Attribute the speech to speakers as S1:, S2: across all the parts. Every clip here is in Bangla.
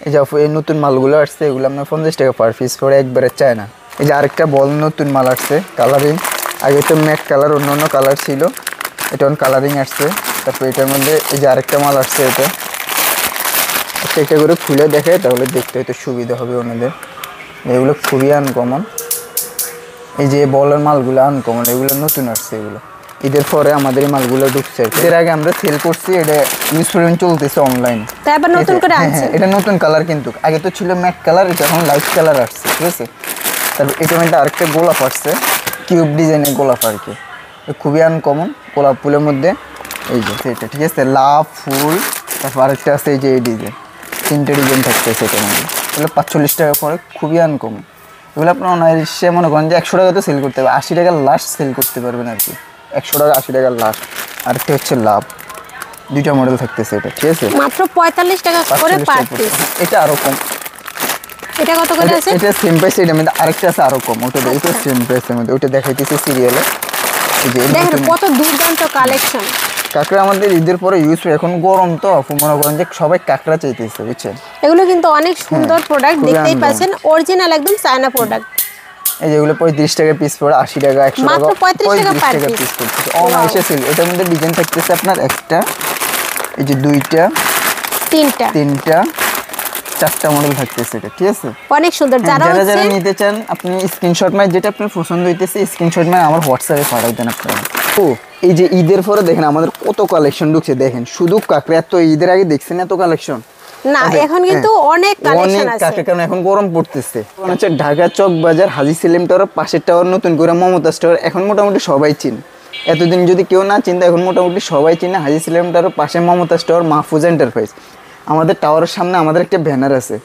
S1: এই যে এই নতুন মালগুলো আসছে, এগুলো আপনার 50 টাকা পার পিস পরে, একবারে চায় না। এই যে আরেকটা বল নতুন মাল আসছে কালারিং, আগে তো ম্যাট কালার অন্য অন্য কালার ছিল, এটা কালারিং আসছে। তারপর এটার মধ্যে এই যে আরেকটা মাল আসছে, এটা একটা করে খুলে দেখে তাহলে দেখতে হয়তো সুবিধা হবে ওনাদের। এগুলো খুবই আনকমন, এই যে বলের মালগুলো আনকমন, এগুলো নতুন আসছে, এগুলো ঈদের পরে আমাদের এই মালগুলো ঢুকছে। এর আগে আমরা সেল করছি, এটা ইউজ পরিমাণ চলতেছে অনলাইনে।
S2: তারপর নতুন করে আনছে,
S1: এটা নতুন কালার, কিন্তু আগে তো ছিল ম্যাট কালার, এটা এখন লাইট কালার আসছে, ঠিক আছে। তারপর এটা মধ্যে আরেকটা গোলাপ আসছে, কিউব ডিজাইনের গোলাপ আর কি, খুবই আনকমন গোলাপ ফুলের মধ্যে। এই যে এটা, ঠিক আছে, লাভ ফুল। তারপর আরেকটা আছে এই যে এই ডিজাইন, 3টে ডিজাইন থাকতেছে এটার মধ্যে। এগুলো 45 টাকা করে, খুবই আনকমন। এগুলো আপনার অনায়াসে মনে করেন যে 100 টাকা তো সেল করতে হবে, 80 টাকার লাস্ট সেল করতে পারবেন আর কি, 100 টাকা 80 টাকার লাস্ট। আর একটা হচ্ছে লাভ, 2টা মডেল থাকতেছে এটা, ঠিক আছে,
S2: মাত্র 45 টাকা করে পার পিস।
S1: এটা আরো কম।
S2: এটা কত করে আছে?
S1: এটা সেম প্রাইস, এটার মধ্যে আরেকটা আছে আরো কম, ওটা দেখো সেম প্রাইসের মধ্যে, ওটা দেখাইতেছি সিরিয়ালে। এই যে
S2: দেখেন কত দুর্দান্ত কালেকশন।
S1: কাঁকড়া আমাদের ঈদের পরে ইউজ, এখন গরম তো মনে করেন যে সবাই কাঁকড়া চাইতেছে, বুঝছেন।
S2: এগুলো কিন্তু অনেক সুন্দর প্রোডাক্ট, দেখতেই পাচ্ছেন অরিজিনাল একদম চায়না প্রোডাক্ট।
S1: এই যেগুলো 35 টাকা পিস পড়ে, 80 টাকা 100 টাকা,
S2: মাত্র 35 টাকা পার পিস
S1: পড়তেছে অনায়াসে সেল। এটার মধ্যে ডিজাইন থাকতেছে আপনার একটা, এই যে 2টা, 3টা 4টা মডেল থাকতেছে এটা, ঠিক আছে,
S2: অনেক সুন্দর। যারা
S1: নিতে চান আপনি স্ক্রিনশট মার, যেটা আপনার পছন্দ হইতেছে স্ক্রিনশট মার আমার হোয়াটসঅ্যাপে পাঠাই দেন আপনারা। ও এই যে ঈদের পরে দেখেন আমাদের কত কালেকশন ঢুকছে, দেখেন শুধু কাঁকড়া। এত ঈদের আগে দেখছেন এত কালেকশন
S2: না, এখন কিন্তু অনেক কালেকশন আছে,
S1: কারণ এখন গরম পড়তেছে। হচ্ছে ঢাকা চক বাজার, হাজী সেলিম টাওয়ার পাশের টাওয়ার, নতুন করে মমতাজ টাওয়ার, এখন মোটামুটি সবাই চিন। এতদিন যদি কেউ না চিনতো, এখন মোটামুটি সবাই চিনে। হাজী সেলিম টাওয়ার পাশে মমতাজ টাওয়ার, মাহফুজ এন্টারপ্রাইজ। আমাদের টাওয়ারের সামনে আমাদের একটা ব্যানার আছে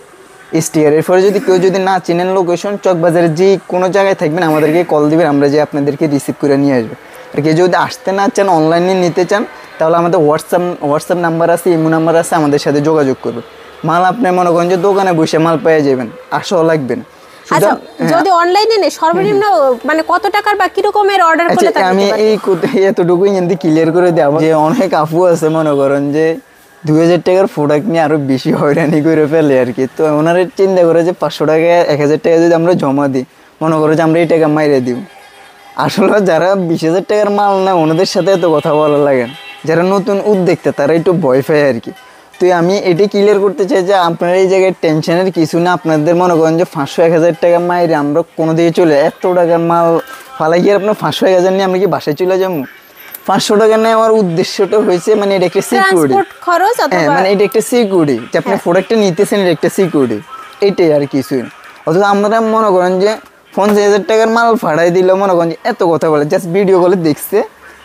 S1: স্টিয়ার। এরপরে যদি কেউ যদি না চিনেন লোকেশন, চক বাজারে যে কোনো জায়গায় থাকবেন আমাদেরকে কল দিবেন, আমরা যে আপনাদেরকে রিসিভ করে নিয়ে আসবো। আর কেউ যদি আসতে না চান, অনলাইনে নিতে চান, তাহলে আমাদের হোয়াটসঅ্যাপ নাম্বার আছে, ইমো নাম্বার আছে, আমাদের সাথে যোগাযোগ করবেন। মাল আপনি মনে করেন যে দোকানে বসে মাল পেয়ে যাবেন, আসাও লাগবে না।
S2: আচ্ছা, যদি অনলাইনে নেই সর্বনিম্ন মানে কত টাকার বা কি রকমের অর্ডার করলে তাহলে
S1: আমি এই এতটুকুই যদি ক্লিয়ার করে দেব যে অনেক আপু আছে মনে করেন যে 2000 টাকার প্রোডাক্ট নিয়ে আরো বেশি হয়রানি করে ফেলে আর কি। তো ওনারা চিন্তা করে যে 500 টাকা 1000 টাকা যদি আমরা জমা দিই, মনে করো যে আমরা এই টাকা মাইরে দিব। আসলে যারা 20,000 টাকার মাল নেয় ওনাদের সাথে এত কথা বলা লাগে না, যারা নতুন উদ্যোক্তা তারা একটু ভয় পায় আর কি। তো আমি এটাই ক্লিয়ার করতে চাই যে আপনারা এই জায়গায় টেনশনের কিছু না। আপনাদের মনে করেন যে 500-1000 টাকা মাইরে আমরা কোনো দিকে চলে, এত টাকার মাল ফালাই গিয়ে আপনার 500-1000 নিয়ে আমরা কি বাসায় চলে যাবো? 500 টাকা নেয় আমার উদ্দেশ্যটা হয়েছে মানে এটা একটা সিকিউরিটি, মানে এটা একটা সিকিউরিটি যে আপনি প্রোডাক্টটা নিতেছেন, এটা একটা সিকিউরিটি, এইটাই আর কিছুই না। অথচ আমরা মনে করেন যে 50,000 টাকার মাল ফাড়াই দিল, মনে করেন যে এত কথা বলে, জাস্ট ভিডিও কলে দেখছে,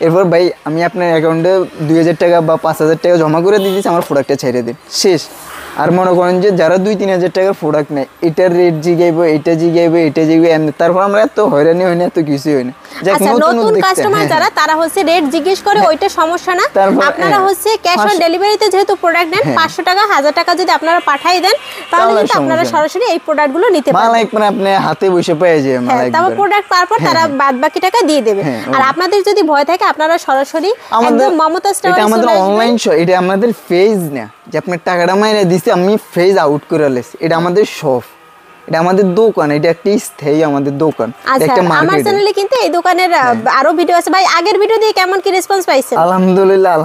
S1: এরপর ভাই আমি আপনার অ্যাকাউন্টে 2000 টাকা বা 5000 টাকা জমা করে দিয়েছি, আমার প্রোডাক্টটা ছেড়ে দিন, শেষ। আর মনে করেন যে যারা 2-3 হাজার টাকার প্রোডাক্ট নেয়, এটার রেট জিগাইবো, এটা জিগাইবো, এটা জিগাইবো, তারপর আমরা এত হয়রানি হয় না, এত কিছুই হয় না।
S2: নতুন কাস্টমার যারা তারা হচ্ছে রেট জিজ্ঞেস করে, ওইটা সমস্যা না। আপনারা হচ্ছে ক্যাশ অন ডেলিভারিতে যেহেতু প্রোডাক্ট নেন, 500 টাকা 1000 টাকা যদি আপনারা পাঠিয়ে দেন, তাহলে কিন্তু আপনারা সরাসরি এই প্রোডাক্টগুলো নিতে পারবেন।
S1: মাল একবার আপনি হাতে বসে পেয়ে যাবেন, মাল একবার
S2: তারপর প্রোডাক্ট পাওয়ার তারা বাদ বাকি টাকা দিয়ে দেবে। আর আপনাদের যদি ভয় থাকে, আপনারা সরাসরি একদম মমতাজ টাওয়ারে,
S1: এটা আমাদের অনলাইন শপ, এটা আমাদের পেজ না যে আপনি টাকাটা মাইরে দিছি আমি ফেজ আউট করে লেছি। এটা আমাদের শপ, এটা আমাদের দোকান, এটা একটা স্থায়ী আমাদের দোকান, একটা মার্কেট।
S2: আমার চ্যানেলে কিন্তু এই দোকানের আরো ভিডিও আছে। ভাই আগের ভিডিও দিয়ে কেমন কি রেসপন্স পাইছেন?
S1: আলহামদুলিল্লাহ,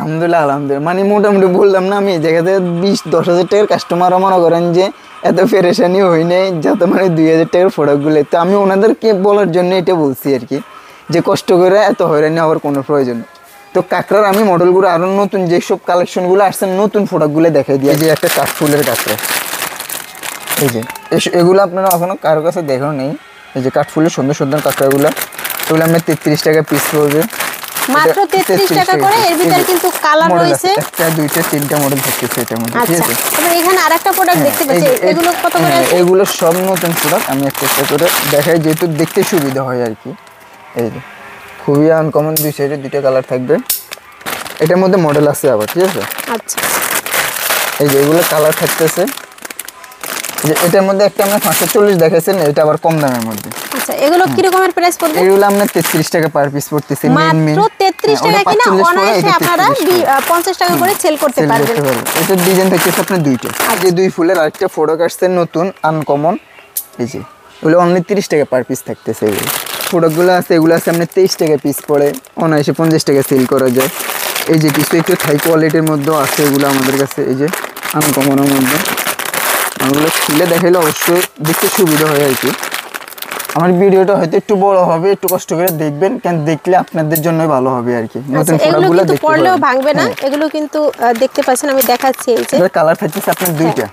S1: মানে মোটামুটি বললাম না আমি, জায়গাতে 20-10 হাজার টাকার কাস্টমার মনে করেন যে এত পেরেশানি হই নাই, যত মানে 2000 টাকার প্রোডাক্টগুলো। তো আমি ওনাদেরকে বলার জন্য এটা বলছি আর কি, যে কষ্ট করে এত হয়রানি হওয়ার কোনো প্রয়োজন। তো কাঁকড়ার আমি মডেলগুলো আরো নতুন যেসব কালেকশনগুলো আসছে, নতুন প্রোডাক্টগুলো দেখাই দিই। এই যে একটা কাঠফুলের কাঁকড়া, এই যে এগুলো আপনারা এখনো কারো কাছে দেখাও নেই। এই যে কাঠফুলের সুন্দর সুন্দর কাঁকড়াগুলো, এগুলো আমরা 33 টাকা পিস পড়বে,
S2: মাত্র 33 টাকা করে। এর ভিতরে কিন্তু কালার রয়েছে,
S1: একটা 2টা 3টা মডেল থাকতেছে এটার মধ্যে, ঠিক আছে।
S2: তবে এখানে আরেকটা প্রোডাক্ট দেখতে পাচ্ছি, এগুলো কত করে আছে?
S1: এগুলো সব নতুন প্রোডাক্ট, আমি একটা করে দেখাই যেহেতু দেখতে সুবিধা হয় আর কি। এই যে খুবই আনকমন, 2 সাইডে 2টা কালার থাকবে, এটার মধ্যে মডেল আছে আবার, ঠিক আছে।
S2: আচ্ছা,
S1: এই যে এগুলো কালার থাকতেছে, যে এটার মধ্যে একটা আমরা 540 দেখাইছেন, এটা আবার কম দামের মধ্যে।
S2: আচ্ছা এগুলো কি রকমের প্রাইস পড়বে?
S1: এগুলো আমরা 33 টাকা পার পিস পড়তেছে।
S2: মাত্র 33 টাকা কিনা অনায়াসে আপনারা 50 টাকা করে সেল করতে পারবেন।
S1: এটা ডিজাইন থাকতেছে আপনার দুইটা। যে দুই ফুলের আরেকটা ফটো আসছে নতুন আনকমন, এই যে এগুলো অনলি 30 টাকা পার পিস থাকতেছে। এগুলো প্রোডাক্টগুলো আছে, এগুলো আছে আপনার 23 টাকা পিস পড়ে, অনায়াসে 50 টাকা সেল করা যায়। এই যে কিছু একটু হাই কোয়ালিটির মধ্যেও আছে এগুলো আমাদের কাছে, এই যে আনকমনের মধ্যে। ওগুলো খুলে দেখাইলে অবশ্যই দেখতে সুবিধা হয় আর কি। আমার ভিডিওটা হয়তো একটু বড় হবে, একটু কষ্ট করে দেখবেন, কেন দেখলে আপনাদের জন্যই ভালো হবে আর কি। নতুন প্রোডাক্টগুলো
S2: দেখতে পড়লেও ভাঙবে না, এগুলো কিন্তু দেখতে পাচ্ছেন আমি দেখাচ্ছি। এই যে
S1: কালার থাকতেছে আপনার দুইটা,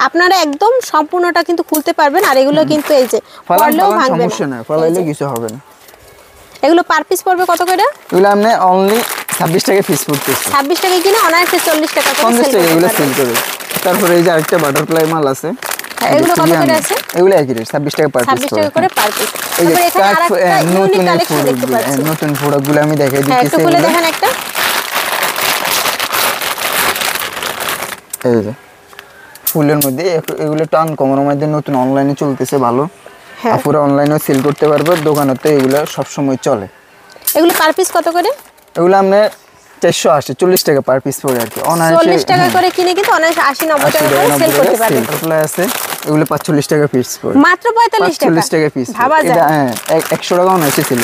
S2: আপনারা একদম সম্পূর্ণটা কিন্তু খুলতে পারবেন। আর এগুলো কিন্তু এই যে পড়লেও ভাঙবে না,
S1: সমস্যা না, ফলাইলে কিছু হবে না।
S2: এগুলো পার পিস পড়বে কত করে?
S1: এগুলো আপনি অনলি 26 টাকা পিস পড়তেছে।
S2: 26 টাকা কিনা অনায়াসে 40 টাকা করে
S1: 50 টাকা এগুলো সেল করে। তারপরে এই যে আরেকটা বাটারফ্লাই মাল আছে,
S2: এগুলো কত করে আছে?
S1: এগুলো একই রেট, 26 টাকা পার পিস।
S2: 26 টাকা করে পার পিস।
S1: এই যে
S2: তারপর এখানে আরেকটা ইউনিক কালেকশন দেখতে পাচ্ছি।
S1: নতুন প্রোডাক্টগুলো আমি দেখাই দিচ্ছি।
S2: একটু খুলে দেখেন একটা।
S1: এই যে ফুলের মধ্যে এগুলো টান কমার মধ্যে নতুন অনলাইনে চলতেছে ভালো। পুরো অনলাইনেও সেল করতে পারবো, দোকানেতে এগুলো সবসময় চলে।
S2: এগুলো পার পিস কত করে?
S1: এগুলো আমরা 480 40 টাকা পার পিস পড়ে আর কি।
S2: 40 টাকা করে কিনে কিন্তু অনায়াসে 80 90 টাকা করে সেল করতে পারবেন।
S1: বাটারফ্লাই আছে, এগুলো 45 টাকা পিস পড়ে।
S2: মাত্র 45
S1: টাকা পিস।
S2: ভাবা যায়।
S1: এটা 100 টাকা অনায়াসে সেল।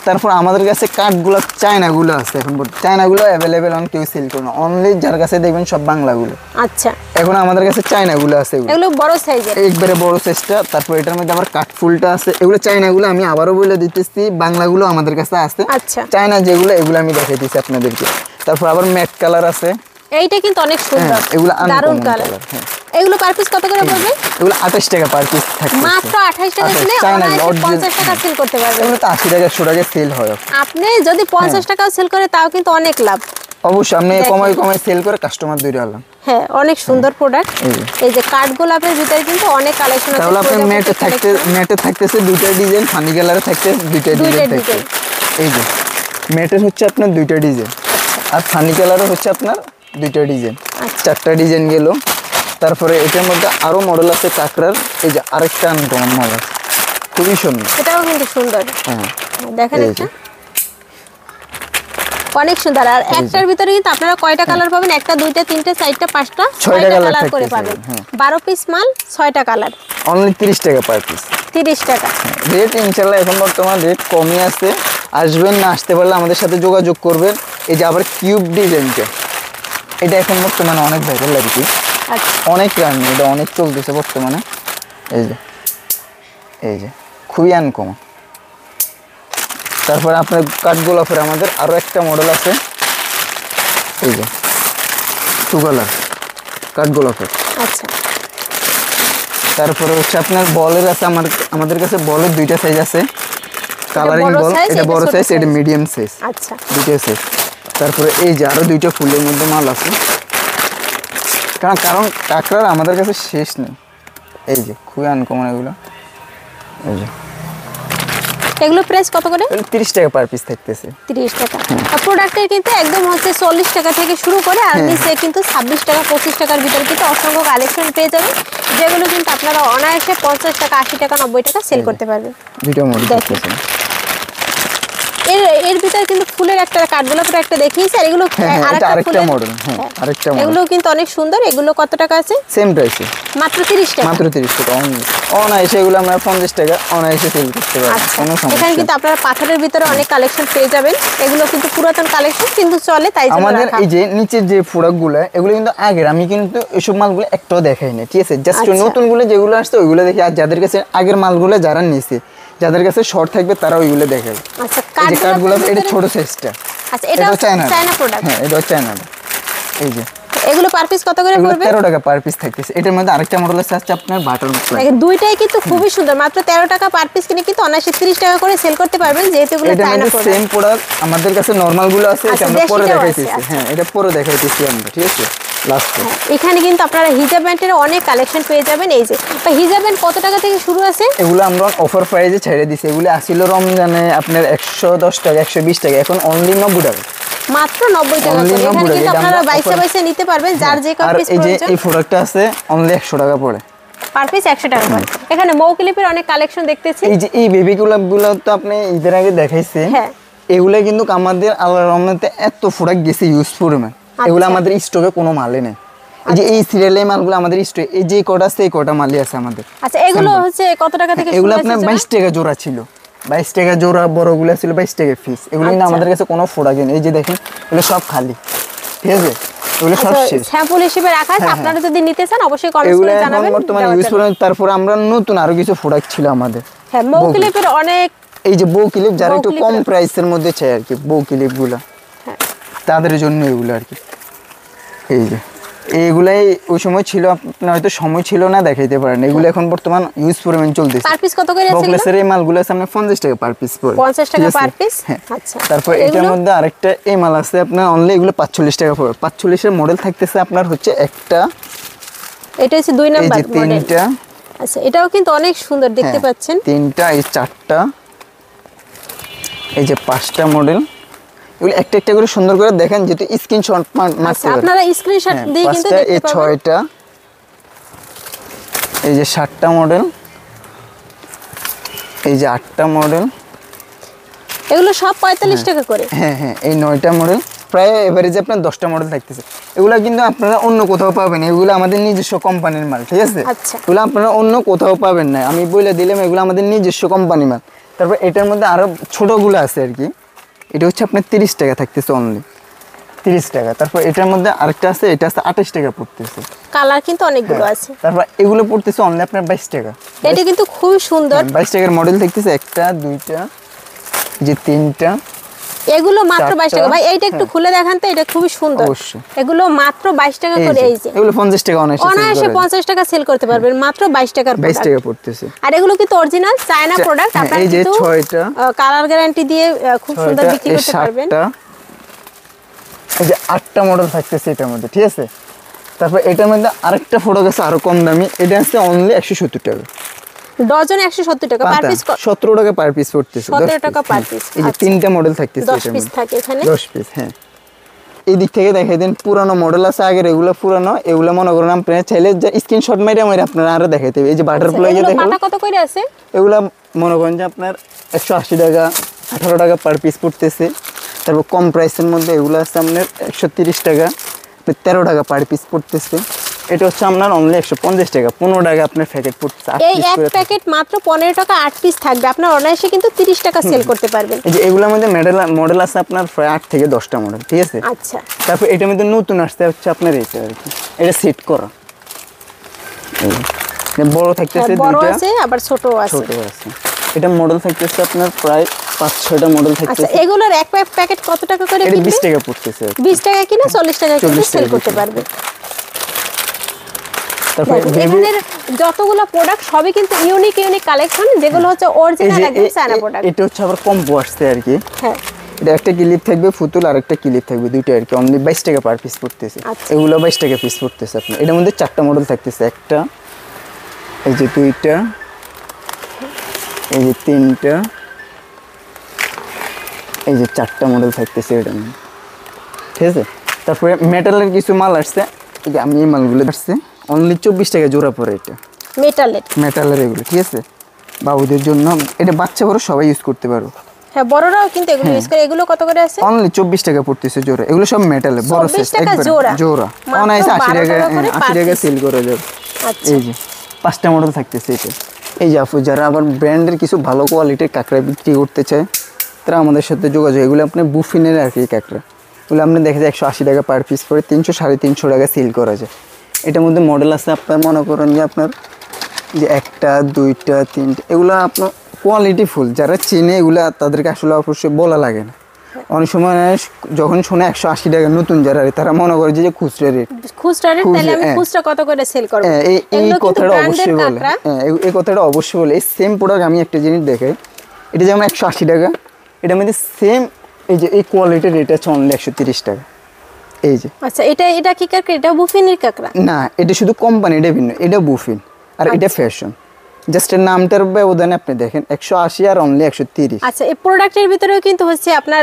S1: তারপর আমাদের কাছে কাঠগুলো চায়নাগুলো আছে, এখন চায়নাগুলো অ্যাভেলেবেল, অন কেউ সেল করে না, অনলি যার কাছে দেখবেন সব বাংলাগুলো।
S2: আচ্ছা
S1: এখন আমাদের কাছে চায়নাগুলো আছে,
S2: এগুলো বড় সাইজের,
S1: একবারে বড় সাইজটা। তারপর এটার মধ্যে আবার কাঠ ফুলটা আছে, এগুলো চায়নাগুলো আমি আবারও বলে দিতেছি, বাংলাগুলো আমাদের কাছে আছে।
S2: আচ্ছা
S1: চায়না যেগুলো এগুলো আমি দেখাই দিচ্ছি আপনাদেরকে। তারপর আবার ম্যাট কালার আছে,
S2: এইটা কিন্তু অনেক সুন্দর,
S1: এগুলো
S2: দারুণ কালার। এগুলো পার পিস কত করে পড়বে?
S1: এগুলো 28 টাকা পার পিস থাকে।
S2: মাত্র 28 টাকা দিলে অনায়াসে 50 টাকা সেল করতে পারবেন।
S1: এগুলো তো 80 টাকা 100 টাকা সেল হয়।
S2: আপনি যদি 50 টাকাও সেল করে তাও কিন্তু অনেক লাভ।
S1: অবশ্যই আপনি কমায় সেল করে কাস্টমার দূরে আনলাম।
S2: হ্যাঁ অনেক সুন্দর প্রোডাক্ট। এই যে কাঠ গোলাপের ভিতরে কিন্তু অনেক কালেকশন আছে।
S1: তাহলে আপনার ম্যাটে থাকতেছে দুইটা ডিজাইন, ফানি কালারে থাকতে দুইটা ডিজাইন থাকতে। এই যে ম্যাটের হচ্ছে আপনার দুইটা ডিজাইন, আর ফানি কালারও হচ্ছে আপনার দুইটা ডিজাইন, 4টা ডিজাইন গেল। তারপরে এটার মধ্যে আরো মডেল আছে কাকড়ার, এই যে আরেকটা আনকমন মডেল, খুবই সুন্দর,
S2: এটাও কিন্তু সুন্দর। দেখেন এটা অনেক সুন্দর। আর একটার ভিতরে কিন্তু আপনারা কয়টা কালার পাবেন? একটা, দুইটা, তিনটা, চারটা, পাঁচটা, 6টা কালার করে পাবেন। 12 পিস মাল, 6টা কালার,
S1: অনলি 30 টাকা পার পিস।
S2: 30 টাকা
S1: রেট। ইনশাআল্লাহ এখন বর্তমান রেট কমই আছে। আসবেন না, আসতে পারলে আমাদের সাথে যোগাযোগ করবেন। এই যে আবার কিউব ডিজাইনটা, এটা এখন বর্তমানে অনেক ভাইরাল আর কি, অনেক রান, এটা অনেক চলতেছে বর্তমানে। এই যে খুবই আনকমন। তারপরে আপনার কাঠগোলাপের আমাদের আরো একটা মডেল আছে, এই যে 2 কালার কাঠগোলাপের।
S2: আচ্ছা
S1: তারপরে হচ্ছে আপনার বলের আছে, আমাদের কাছে বলের দুইটা সাইজ আছে, কালারিং বল, এটা বড় সাইজ, এটা মিডিয়াম সাইজ।
S2: আচ্ছা
S1: দুইটা সাইজ। তারপরে এই যে আরো দুইটা ফুলের মধ্যে মাল আছে, কারণ কাঁকড়ার আমাদের কাছে শেষ নেই। এই যে খুবই আনকমন এগুলো। এই যে
S2: এগুলো প্রাইস কত করে?
S1: 30 টাকা পার পিস থাকতেছে।
S2: 30 টাকা। আর প্রোডাক্টের কিন্তু একদম হচ্ছে 40 টাকা থেকে শুরু করে আর নিচে কিন্তু 26 টাকা 25 টাকার ভিতরে কিন্তু অসংখ্য কালেকশন পেয়ে যাবেন, যেগুলো কিন্তু আপনারা অনায়াসে 50 টাকা 80 টাকা 90 টাকা সেল করতে পারবেন।
S1: দুটো মডেল দেখতেছেন।
S2: এর ভিতরে কিন্তু ফুলের একটা কাঠগোলাপের একটা দেখিয়েছি, আর এগুলো
S1: আরেকটা মডেল। আরেকটা মডেল,
S2: এগুলো কিন্তু অনেক সুন্দর। এগুলো কত টাকা আছে?
S1: সেম প্রাইসে,
S2: মাত্র 30 টাকা।
S1: মাত্র 30 টাকা অনায়াসে এগুলো আমরা 50 টাকা অনায়াসে সেল করতে পারবো, কোনো সমস্যা।
S2: এখানে কিন্তু আপনারা পাথরের ভিতরে অনেক কালেকশন পেয়ে যাবেন। এগুলো কিন্তু পুরাতন কালেকশন কিন্তু চলে, তাই জন্য
S1: আমাদের এই যে নিচের যে প্রোডাক্টগুলো, এগুলো কিন্তু আগের, আমি কিন্তু এসব মালগুলো একটাও দেখাই না, ঠিক আছে? জাস্ট নতুনগুলো যেগুলো আসছে ওইগুলো দেখি, আর যাদের কাছে আগের মালগুলো যারা নিছে, যাদের কাছে শর্ট থাকবে তারা ওইগুলো দেখাবে।
S2: আচ্ছা
S1: কাঠগুলো এটা ছোট সাইজটা।
S2: আচ্ছা এটা চায়না প্রোডাক্ট।
S1: হ্যাঁ এটা চায়না। এই যে
S2: এগুলো পার পিস কত করে পড়বে?
S1: 13 টাকা পার পিস থাকতেছে। এটার মধ্যে আরেকটা মডেল আছে আপনার বাটারফ্লাই।
S2: দেখেন দুইটাই কিন্তু খুবই সুন্দর, মাত্র 13 টাকা পার পিস কিনে কিন্তু অনায়াসে 30 টাকা করে সেল করতে পারবেন, যেহেতু এগুলো চায়না প্রোডাক্ট।
S1: সেম প্রোডাক্ট আমাদের কাছে নরমাল গুলো আছে, এটা আমরা পরে দেখাইতেছি। হ্যাঁ এটা পরে দেখাইতেছি আমরা, ঠিক আছে? লাস্টে
S2: এখানে কিন্তু আপনারা হিজাব ব্যান্ডের অনেক কালেকশন পেয়ে যাবেন। এই যে হিজাব ব্যান্ড কত টাকা থেকে শুরু আছে?
S1: এগুলো আমরা অফার প্রাইসে ছেড়ে দিছি। এগুলো আসিল রমজানে আপনার 110 টাকা 120 টাকা, এখন অনলি 90 টাকা,
S2: মাত্র 90 টাকা করে। এখানে কিন্তু আপনারা বাইসা নিতে পারবেন, যার যে কয় পিস প্রয়োজন।
S1: আর এই যে এই প্রোডাক্টটা আছে অনলি 100 টাকা পড়ে।
S2: পার পিস 100 টাকা করে। এখানে মৌ ক্লিপের অনেক কালেকশন দেখতেছি।
S1: এই যে এই বেবি গোলাপগুলো তো আপনি ঈদের আগে দেখাইছে,
S2: হ্যাঁ
S1: এগুলা কিন্তু আমাদের আল্লাহর রহমতে এত প্রোডাক্ট গেছে ইউজ পরিমাণ, এগুলো আমাদের স্টকে কোনো মালই নেই। এই যে এই সিরিয়ালের মালগুলো আমাদের স্টকে এই যে কটা আছে এই কটা মালই আছে আমাদের।
S2: আচ্ছা এগুলো হচ্ছে কত টাকা থেকে শুরু?
S1: এগুলো আপনার 22 টাকা জোড়া ছিল, 22 টাকা জোড়া, বড়গুলো ছিল 22 টাকা পিস। এগুলো না আমাদের কাছে কোনো প্রোডাক্ট নেই। এই যে দেখেন এগুলো সব খালি, ঠিক আছে, এগুলো সব শেষ।
S2: স্যাম্পল হিসেবে রাখা আছে, আপনারা যদি নিতে চান অবশ্যই কমেন্ট
S1: এগুলো
S2: করে
S1: এখন
S2: জানাবেন।
S1: বর্তমানে ইউজ করেন। তারপর আমরা নতুন আরো কিছু প্রোডাক্ট ছিল আমাদের।
S2: হ্যাঁ মৌ ক্লিপের অনেক,
S1: এই যে বউ ক্লিপ যারা একটু কম প্রাইসের মধ্যে চাই আর কি, বউ ক্লিপগুলো তাদের জন্য এগুলো আর কি। এই যে এইগুলাই ওই সময় ছিল, আপনার হয়তো সময় ছিল না দেখাইতে পারেন। এগুলো এখন বর্তমান ইউজ পরিমাণ চলতেছে।
S2: পার পিস কত করে আছে?
S1: বকলেসের এই মালগুলো আছে আপনার 50 টাকা পার পিস পড়ে,
S2: 50 টাকা পার পিস।
S1: আচ্ছা তারপর এটার মধ্যে আরেকটা এই মাল আছে আপনার অনলি, এগুলো 45 টাকা পড়ে। 45 এর মডেল থাকতেছে আপনার হচ্ছে একটা,
S2: এটা হচ্ছে 2 নাম্বার
S1: এই যে
S2: মডেল।
S1: তিনটা,
S2: আচ্ছা এটাও কিন্তু অনেক সুন্দর দেখতে পাচ্ছেন।
S1: তিনটা, এই চারটা, এই যে 5টা মডেল। এগুলো একটা একটা করে সুন্দর করে দেখেন, যেহেতু স্ক্রিনশট মারতে পারেন
S2: আপনারা স্ক্রিনশট দিয়ে কিন্তু দেখতে
S1: এই
S2: পাবেন।
S1: 6টা, এই যে 7টা মডেল, এই যে 8টা মডেল,
S2: এগুলো সব 45 টাকা করে।
S1: হ্যাঁ হ্যাঁ, এই 9টা মডেল, প্রায় এভারেজে আপনার 10টা মডেল থাকতেছে। এগুলো কিন্তু আপনারা অন্য কোথাও পাবেন, এগুলো আমাদের নিজস্ব কোম্পানির মাল, ঠিক আছে।
S2: আচ্ছা
S1: এগুলো আপনারা অন্য কোথাও পাবেন না, আমি বলে দিলাম এগুলো আমাদের নিজস্ব কোম্পানি মাল। তারপর এটার মধ্যে আরো ছোটগুলো আছে আর কি, এটা হচ্ছে আপনার 30 টাকা থাকতেছে অনলি, 30 টাকা। তারপর এটার মধ্যে আরেকটা আছে, এটা আছে 28 টাকা পড়তেছে।
S2: কালার কিন্তু অনেকগুলো আছে।
S1: তারপর এগুলো পড়তেছে অনলি আপনার 22 টাকা।
S2: এটা কিন্তু খুব সুন্দর।
S1: 22 টাকার মডেল থাকতেছে একটা, দুইটা, যে তিনটা,
S2: এগুলো মাত্র 22 টাকা। ভাই এইটা একটু খুলে দেখান তো, এটা খুব সুন্দর।
S1: অবশ্যই
S2: এগুলো মাত্র 22 টাকা করে। এই যে
S1: এগুলো 50 টাকা
S2: অনায়াসে 50 টাকা সেল করতে পারবেন মাত্র 22 টাকার
S1: 22 টাকা পড়তেছে।
S2: আর এগুলো কিন্তু অরিজিনাল চায়না প্রোডাক্ট। আপনারা
S1: এই যে
S2: কিন্তু
S1: 6টা
S2: কালার গ্যারান্টি দিয়ে খুব সুন্দর বিক্রি করতে পারবেন।
S1: এই যে 8টা মডেল থাকতেছে এটার মধ্যে, ঠিক আছে। তারপর এটার মধ্যে আরেকটা প্রোডাক্ট আছে আরো কম দামি, এটা আছে অনলি 170 টাকা
S2: ডজন, 170 টাকা পার পিস।
S1: 17 টাকা পার পিস পড়তেছে,
S2: 17 টাকা পার পিস।
S1: এই যে 3টা মডেল থাকতেছে
S2: 10
S1: এটার
S2: পিস
S1: মধ্যে,
S2: থাকে এখানে,
S1: 10 পিস। হ্যাঁ এই দিক থেকে দেখাই দেন, পুরানো মডেল আছে আগের, এগুলো পুরানো, এগুলো মনে করেন আপনারা চাইলে স্ক্রিনশট মাইরা আপনারা আরো দেখাইতে হবে। এই যে বাটারফ্লাই যে দেখেন,
S2: পাটা কত করে আছে?
S1: এগুলা মনে করেন যে আপনার 180 টাকা, 18 টাকা পার পিস পড়তেছে। তারপর কম প্রাইসের মধ্যে এগুলো আছে আপনার 130 টাকা, 13 টাকা পার পিস পড়তেছে। এটা হচ্ছে আপনার অনলি 150 টাকা, 15 টাকা আপনার প্যাকেট পড়তেছে।
S2: এই এক প্যাকেট মাত্র 15 টাকা 8 পিস থাকবে, আপনার অনায়াসে কিন্তু 30 টাকা সেল করতে পারবেন।
S1: এই যে এগুলোর মধ্যে মডেল আছে আপনার প্রায় 8 থেকে 10টা মডেল, ঠিক আছে।
S2: আচ্ছা
S1: তারপর এটার মধ্যে নতুন আসছে হচ্ছে আপনার এইটা আর কি, এটা সেট করা, বড় থাকতেছে
S2: বড়
S1: দুইটা,
S2: আছে আবার ছোট আছে।
S1: ছোট আছে। এটা মডেল থাকতেছে আপনার প্রায় 5-6টা মডেল
S2: আচ্ছা
S1: থাকতেছে।
S2: এগুলোর এক প্যাকেট কত টাকা করে
S1: এটা
S2: কিনবে?
S1: 20 টাকা পড়তেছে,
S2: 20 টাকা কিনা 40 টাকা করে সেল করতে পারবে।
S1: তারপর
S2: এখানের যতগুলো প্রোডাক্ট সবই কিন্তু ইউনিক ইউনিক কালেকশন, যেগুলো হচ্ছে অরিজিনাল একদম চায়না প্রোডাক্ট।
S1: এটা হচ্ছে আবার কম্বো আসছে আর কি।
S2: হ্যাঁ
S1: এটা একটা ক্লিপ থাকবে ফুতুল, আর একটা ক্লিপ থাকবে, দুইটা আর কি, অনলি 22 টাকা পার পিস পড়তেছে। এগুলো 22 টাকা পিস পড়তেছে আপনার। এটার মধ্যে 4টা মডেল থাকতেছে, একটা, এই যে দুইটা, এই যে তিনটা, এই যে 4টা মডেল থাকতেছে এটার মধ্যে, ঠিক আছে। তারপরে মেটালের কিছু মাল আসছে, এই যে আমি এই মালগুলো আসছে অনলি 24 টাকা জোড়া পড়ে। এটা মেটালের এগুলো, ঠিক আছে, বাবুদের জন্য। এটা বাচ্চা বড় সবাই ইউজ করতে পারো।
S2: হ্যাঁ বড়রাও কিন্তু এগুলো ইউজ করে। এগুলো কত করে আছে?
S1: অনলি 24 টাকা পড়তেছে জোড়া। এগুলো সব মেটালের বড় সাইজ, একবার জোড়া অনায়াসে 80 টাকা সেল করে যাবে।
S2: আচ্ছা
S1: এই যে 5টা মডেল থাকতেছে এটা। এই যে আপু যারা আবার ব্র্যান্ডের কিছু ভালো কোয়ালিটির কাঁকড়া বিক্রি করতে চায়, তারা আমাদের সাথে যোগাযোগ। এগুলো আপনি বুফিনের আর কি কাঁকড়া, এগুলো আপনি দেখে যায় 180 টাকা পার পিস পরে, 300-350 টাকা সেল করা যায়। এটার মধ্যে মডেল আছে আপনার, মনে করেন যে আপনার যে 1টা 2টা 3টা, এগুলো আপনার কোয়ালিটি ফুল। যারা চেনে এগুলা তাদেরকে আসলে অবশ্যই বলা লাগে না। অনেক সময় যখন শুনে 180 টাকা নতুন যারা, তারা মনে করে যে খুচরা রেট,
S2: তাহলে আমি খুচরা কত করে সেল করব?
S1: এই কথাটা অবশ্যই বলে, এই কথাটা অবশ্যই বলে। এই সেম প্রোডাক্ট আমি একটা জিনিস দেখে, এটা যেমন 180 টাকা, এটার মধ্যে সেম এই যে এই কোয়ালিটির রেট আছে অনলি 130 টাকা। এই যে
S2: আচ্ছা এটা কি কাঁকড়া? এটা বুফিনের কাঁকড়া
S1: না, এটা শুধু কোম্পানি, এটা ভিন্ন, এটা বুফিন আর এটা ফ্যাশন। জাস্ট এর নামটার ব্যবধানে আপনি দেখেন 180 আর অনলি 130।
S2: আচ্ছা এই প্রোডাক্টের ভিতরেও কিন্তু হচ্ছে আপনার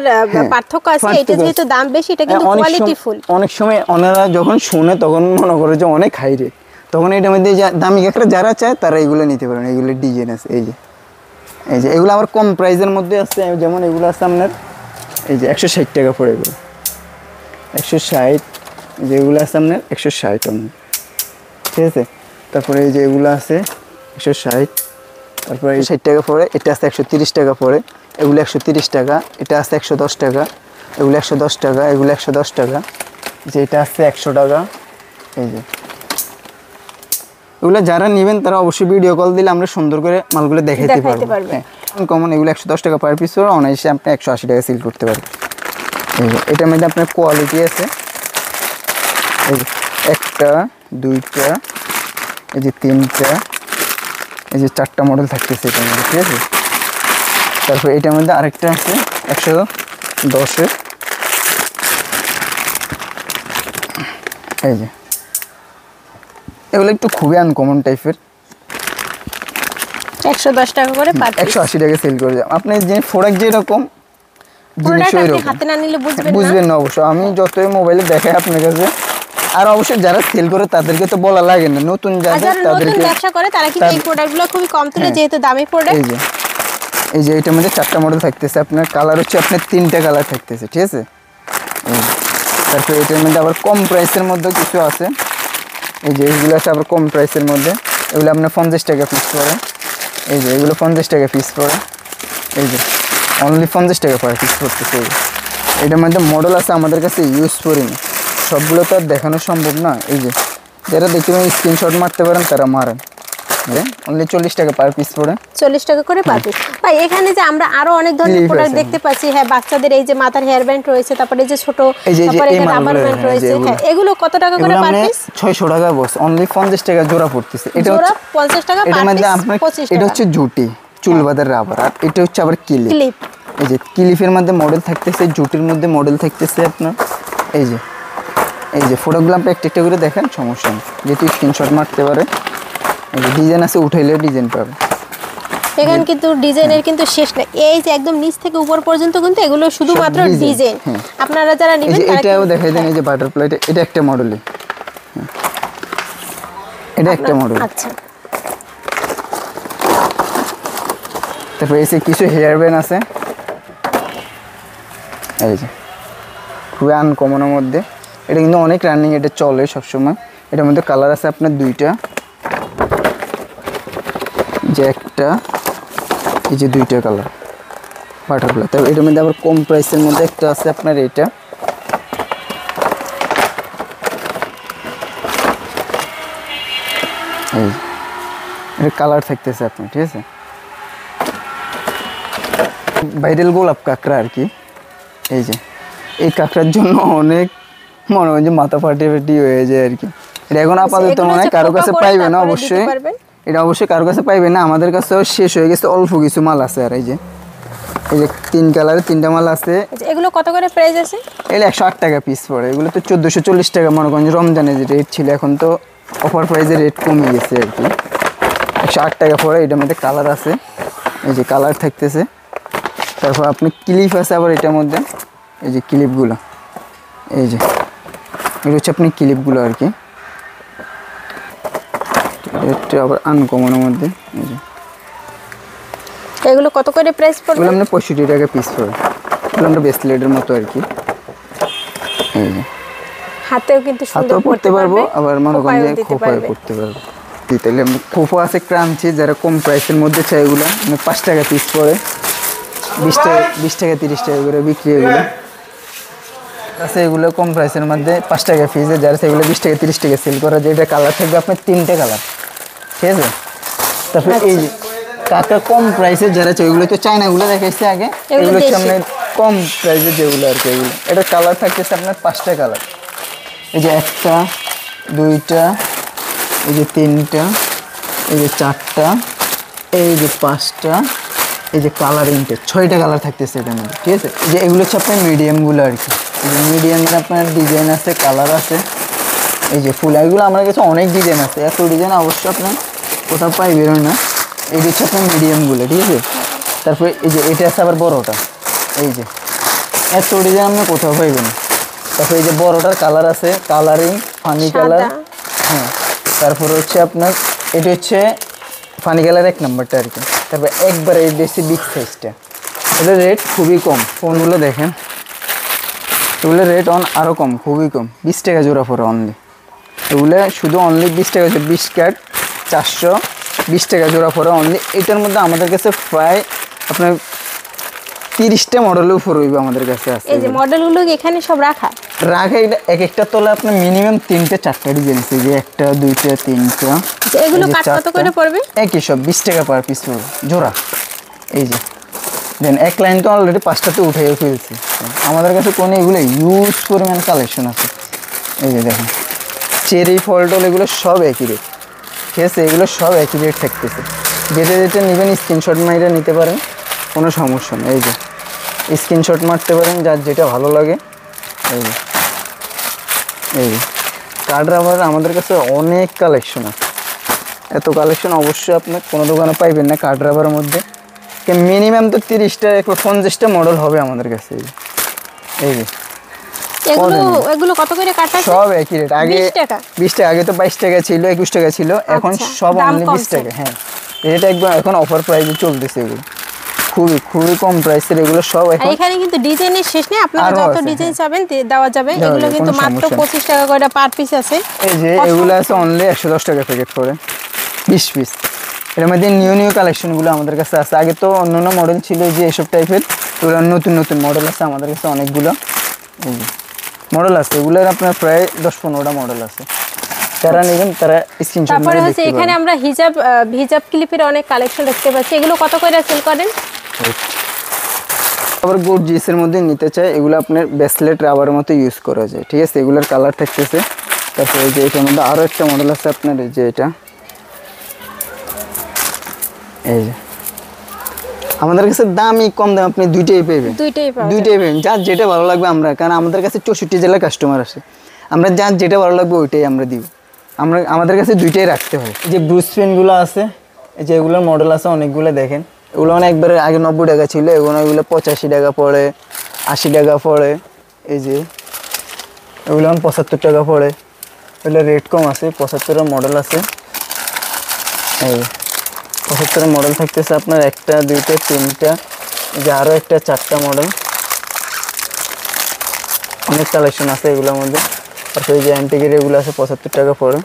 S2: পার্থক্য আছে। এটা যেহেতু দাম বেশি, এটা কিন্তু কোয়ালিটি ফুল।
S1: অনেক সময় ওনারা যখন শুনে তখন মনে করে যে অনেক হাই রেট, তখন এটার মধ্যে দামি কাঁকড়া যারা চায় তারা এগুলো নিতে পারেন। এগুলো ডিজাইন আছে এই যে এগুলো আবার কম প্রাইসের মধ্যে আছে, যেমন এগুলো আছে আপনার এই যে 160 টাকা পড়ে, এগুলো 160, যেগুলো আছে আপনার 160 আপনার, ঠিক আছে। তারপরে এই যে এগুলো আছে 160, তারপরে 60 টাকা পড়ে, এটা আছে 130 টাকা পড়ে, এগুলো 130 টাকা, এটা আছে 110 টাকা, এগুলো 110 টাকা, এগুলো 110 টাকা, যে এটা আছে 100 টাকা। এই যে এগুলো যারা নেবেন তারা অবশ্যই ভিডিও কল দিলে আমরা সুন্দর করে মালগুলো দেখাইতে পারবো। হ্যাঁ, কমন এগুলো 110 টাকা পার পিস করে অনায়াসে আপনি 180 টাকা সেল করতে পারবেন। এই যে এটার মধ্যে আপনার কোয়ালিটি আছে, এই যে 1টা 2টা, এই যে 3টা, এই যে 4টা মডেল থাকতেছে এটার মধ্যে, ঠিক আছে। তারপর এটার মধ্যে আরেকটা আছে 110-এর, এই যে এগুলো একটু খুবই আনকমন টাইপের,
S2: 110 টাকা করে পার পিস,
S1: 180 টাকা সেল করে যাবেন। আপনি যে প্রোডাক্ট যেরকম জিনিস ওইরকম,
S2: হাতে না নিলে
S1: বুঝবেন না অবশ্য। আমি যতই মোবাইলে দেখাই আপনার কাছে, আর অবশ্যই যারা সেল করে তাদেরকে তো বলা লাগে না, নতুন যারা তাদেরকে
S2: ব্যবসা করে তারা কিন্তু এই প্রোডাক্টগুলো খুবই কম তুলে, যেহেতু দামি প্রোডাক্ট।
S1: এই যে এটার মধ্যে 4টা মডেল থাকতেছে, আপনার কালার হচ্ছে আপনার 3টা কালার থাকতেছে, ঠিক আছে। তারপর এটার মধ্যে আবার কম প্রাইসের মধ্যে কিছু আছে, এই যে এগুলো আছে আবার কম প্রাইসের মধ্যে, এগুলো আপনার 50 টাকা পিস পড়ে, এই যে এগুলো 50 টাকা পিস পড়ে, এই যে অনলি 50 টাকা পার পিস পড়তেছে। এটার মধ্যে মডেল আছে আমাদের কাছে ইউজ করিনি, সবগুলো তো আর দেখানো সম্ভব না। এই যে যারা দেখতে পারেন স্ক্রিনশট মারতে পারেন তারা মারেন, অনলি 40 টাকা পার পিস পড়ে,
S2: 40 টাকা করে পার পিস। ভাই এখানে যে আমরা আরো অনেক ধরনের প্রোডাক্ট দেখতে পাচ্ছি, হ্যাঁ বাচ্চাদের এই যে মাথার হেয়ার ব্যান্ড রয়েছে, তারপরে এই যে ছোট, তারপরে এই রাবার ব্যান্ড রয়েছে, হ্যাঁ এগুলো কত টাকা করে পার পিস?
S1: 600 টাকা বস, অনলি 50 টাকা জোড়া পড়তেছে। এটা
S2: জোড়া 50 টাকা পার পিস, 25 টাকা।
S1: এটা হচ্ছে জুটি চুল বাঁধার রাবার, আর এটা হচ্ছে আবার ক্লিপ। এই যে ক্লিপের মধ্যে মডেল থাকতেছে, জুটির মধ্যে মডেল থাকতেছে আপনার। এই যে ফটোগুলো আপনি একটা একটা করে দেখেন, সমস্যা নেই, যেহেতু স্ক্রিনশট মারতে পারে। এই যে ডিজাইন আছে, উঠাইলে ডিজাইন পাবে।
S2: এখানে কিন্তু ডিজাইনের কিন্তু শেষ নেই, এই যে একদম নিচ থেকে উপর পর্যন্ত কিন্তু এগুলো শুধুমাত্র ডিজাইন। আপনারা যারা নেবেন তারা
S1: এটাও দেখাই দেন, এই যে বাটারফ্লাইটা, এটা একটা মডেলই, এটা একটা মডেল।
S2: আচ্ছা,
S1: তারপর এই যে কিছু হেয়ার ব্যান্ড আছে, এই যে খুবই আনকমনের মধ্যে, এটা কিন্তু অনেক রানিং, এটা চলে সবসময়। এটার মধ্যে কালার আছে আপনার 2টা, যে একটা, এই যে 2টা কালার বাটারফ্লাই। তারপর এটার মধ্যে আবার কম প্রাইসের মধ্যে একটা আছে আপনার এইটা, এই এটা কালার থাকতেছে আপনার, ঠিক আছে। ভাইরাল গোলাপ কাঁকড়া আর কি। এই যে এই কাঁকড়ার জন্য অনেক মনে হয় যে মাথা ফাটি হয়ে যায় আর কি। এটা এখন আপাতত মনে হয় কারো কাছে পাইবে না, অবশ্যই এটা অবশ্যই কারো কাছে পাইবে না, আমাদের কাছেও শেষ হয়ে গেছে, অল্প কিছু মাল আছে। আর এই যে 3 কালারের 3টা মাল আছে।
S2: এগুলো কত করে প্রাইস আছে?
S1: এগুলো 108 টাকা পিস পড়ে, এগুলো তো 1440 টাকা মনে করেন রমজানে যে রেট ছিল, এখন তো অফার প্রাইসের রেট কমে গেছে আর কি। 108 টাকা পড়ে। এটার মধ্যে কালার আছে, এই যে কালার থাকতেছে। তারপর আপনি ক্লিপ আছে আবার এটার মধ্যে, এই যে ক্লিপগুলো, এই যে এটা হচ্ছে আপনি ক্লিপগুলো আর কি। এটা আবার আনকমনের মধ্যে, এই যে
S2: এগুলো কত করে প্রাইস পড়বে?
S1: এগুলো আমরা 65 টাকা পিস পড়ে, এগুলো আমরা ব্রেসলেটের মতো আর কি। এই যে
S2: হাতেও কিন্তু সুন্দর
S1: পড়তে পারবো, আবার মনে করেন যে খোপায় পড়তে পারবো। তাহলে খোপা আছে ক্রাঞ্চি, যারা কম প্রাইসের মধ্যে চাই এগুলো 5 টাকা পিস পড়ে, 20 টাকা 30 টাকা করে বিক্রি। এগুলো আছে, এগুলো কম প্রাইসের মধ্যে 5 টাকা পিসে, যারা সেগুলো 20 টাকা 30 টাকা সেল করা যায়। এটা কালার থাকবে আপনার 3টে কালার, ঠিক আছে। তারপরে এই যে কাকা কম প্রাইসে যারা চাই, এগুলো তো চায়নাগুলো দেখাইছে আগে, এগুলো হচ্ছে আপনার কম প্রাইসে যেগুলো আর কি। এগুলো এটা কালার থাকতেছে আপনার 5টা কালার, এই যে 1টা 2টা, এই যে 3টা, এই যে 4টা, এই যে 5টা, এই যে কালারিংটা 6টা কালার থাকতেছে এটার মধ্যে, ঠিক আছে। যে এগুলো হচ্ছে আপনার মিডিয়ামগুলো আর কি। এই যে মিডিয়ামের আপনার ডিজাইন আছে, কালার আছে, এই যে ফুল। এগুলো আমার কাছে অনেক ডিজাইন আছে, এত ডিজাইন অবশ্য আপনার কোথাও পাই বেরোয় না। এই হচ্ছে আপনার মিডিয়ামগুলো, ঠিক আছে। তারপরে এই যে এটা আছে আবার বড়োটা, এই যে এত ডিজাইন আপনি কোথাও পাইবেন না। তারপরে এই যে বড়োটার কালার আছে, কালারিং ফানি কালার, হ্যাঁ তারপর হচ্ছে আপনার এটা হচ্ছে ফানি কালার 1 নাম্বারটা আর কি। তারপর একবারে এই বেশি বিগ সাইজটা, এটার রেট খুবই কম। ফোনগুলো দেখেন, এগুলো রেট আরও কম, খুবই কম, 20 টাকা জোড়া পড়ে অনলি। এগুলো শুধু অনলি 20 টাকা, 20 ক্যাট 420 টাকা জোড়া পড়ে অনলি। এটার মধ্যে আমাদের কাছে প্রায় আপনার 30টা মডেলের উপর হইবে আমাদের কাছে আছে।
S2: এই যে মডেলগুলো এখানে সব রাখা
S1: এটা এক একটা তলে আপনার মিনিমাম 3টা 4টা ডিজাইন আছে, যে 1টা 2টা 3টা।
S2: এগুলো কাট কত করে পড়বে?
S1: একই সব 20 টাকা পার পিস পড়বে জোড়া। এই যে দেন এক লাইন তো অলরেডি 5টাতে উঠাইয়ে ফেলছি। আমাদের কাছে কোনো এগুলো ইউজ পরিমাণ কালেকশন আছে। এই যে দেখেন চেরি ফলটল এগুলো সব একই রেট, ঠিক আছে? এগুলো সব একই রেট থাকতেছে। যেটা যেটা নেবেন স্ক্রিনশট মাইরা নিতে পারেন, কোনো সমস্যা নেই। এই যে স্ক্রিনশট মারতে পারেন যার যেটা ভালো লাগে। এই যে কার্ড রাবার আমাদের কাছে অনেক কালেকশন আছে। এত কালেকশন অবশ্যই আপনি কোনো দোকানে পাইবেন না কার্ড রাবারের মধ্যে। মিনিমাম তো 30টা 50টা মডেল হবে আমাদের কাছে। এই যে
S2: এগুলো কত করে কাটা?
S1: সব একই রেট। আগে 20 টাকা, আগে তো 22 টাকা ছিল, 21 টাকা ছিল, এখন সব অনলি 20 টাকা। হ্যাঁ, এটা একদম এখন অফার প্রাইসে চলতেছে। এগুলো খুবই খুবই কম প্রাইসের, এগুলো সব এখন।
S2: এখানে কিন্তু ডিজাইনের শেষ নেই, আপনারা যত ডিজাইন চাবেন দেওয়া যাবে। এগুলো কিন্তু মাত্র 25 টাকা করে পার পিস আছে।
S1: এই যে এগুলো আছে অনলি 110 টাকা প্যাকেট করে 20 পিস। এর মধ্যে নিউ কালেকশনগুলো আমাদের কাছে আছে। আগে তো অন্য মডেল ছিল যে এসব টাইপের, এগুলো নতুন মডেল আছে আমাদের কাছে অনেকগুলো মডেল আছে। এগুলোর আপনার প্রায় 10-15টা মডেল আছে। যারা নেবেন তারা স্ক্রিনশট
S2: তারপরে হচ্ছে এখানে আমরা হিজাব ক্লিপের অনেক কালেকশন দেখতে পাচ্ছি। এগুলো কত করে সেল করেন?
S1: আবার গর্জিয়াসের মধ্যে নিতে চাই, এগুলো আপনার ব্রেসলেট রাবারের মতো ইউজ করা যায়, ঠিক আছে? এগুলোর কালার থাকতেছে। তারপরে এই যে এটার মধ্যে আরও একটা মডেল আছে আপনার, এই যে এটা, এই যে আমাদের কাছে দামই কম দাম, আপনি দুইটাই পাবেন। যার যেটা ভালো লাগবে আমরা, কারণ আমাদের কাছে 64 জেলার কাস্টমার আসে, আমরা যার যেটা ভালো লাগবে ওইটাই আমরা দিব। আমাদের কাছে দুইটাই রাখতে হয়। এই যে ব্রুস পেনগুলো আছে, এই যে এগুলোর মডেল আছে অনেকগুলো। দেখেন এগুলো মানে একবারে আগে 90 টাকা ছিল, এগুলো 85 টাকা পড়ে, 80 টাকা পড়ে। এই যে এগুলো 75 টাকা পড়ে। এগুলো রেট কম আছে, 75-এর মডেল আছে। এই 75-এর মডেল থাকতেছে আপনার 1টা 2টা 3টা, এই যে আরও একটা 4টা মডেল। অনেক কালেকশন আছে এগুলোর মধ্যে। তারপরে এই যে অ্যান্টিকের এগুলো আছে 75 টাকা পড়ে।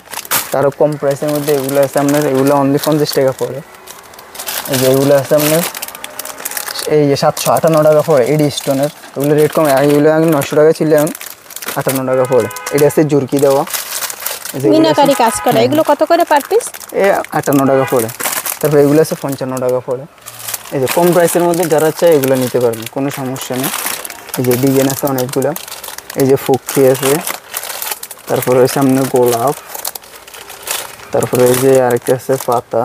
S1: তারও কম প্রাইসের মধ্যে এগুলো আছে আপনার, এগুলো অনলি 50 টাকা পড়ে। এই যে এগুলো আছে আপনার এই যে 758 টাকা পড়ে, এডি স্টোনের। এগুলো রেট কম, এগুলো আগে 900 টাকা ছিল, এখন 58 টাকা পড়ে। এটা আছে জুরকি দেওয়া,
S2: মিনাকারি কাজ করা। এগুলো কত করে পার পিস?
S1: 58 টাকা পড়ে। তারপর এগুলো আছে 55 টাকা পড়ে। এই যে কম প্রাইসের মধ্যে যারা চায় এগুলো নিতে পারবেন, কোনো সমস্যা নেই। এই যে ডিজাইন আছে অনেকগুলো। এই যে ফুকি আছে, তারপরে ওই সামনে গোলাপ, তারপরে এই যে আরেকটা আছে পাতা,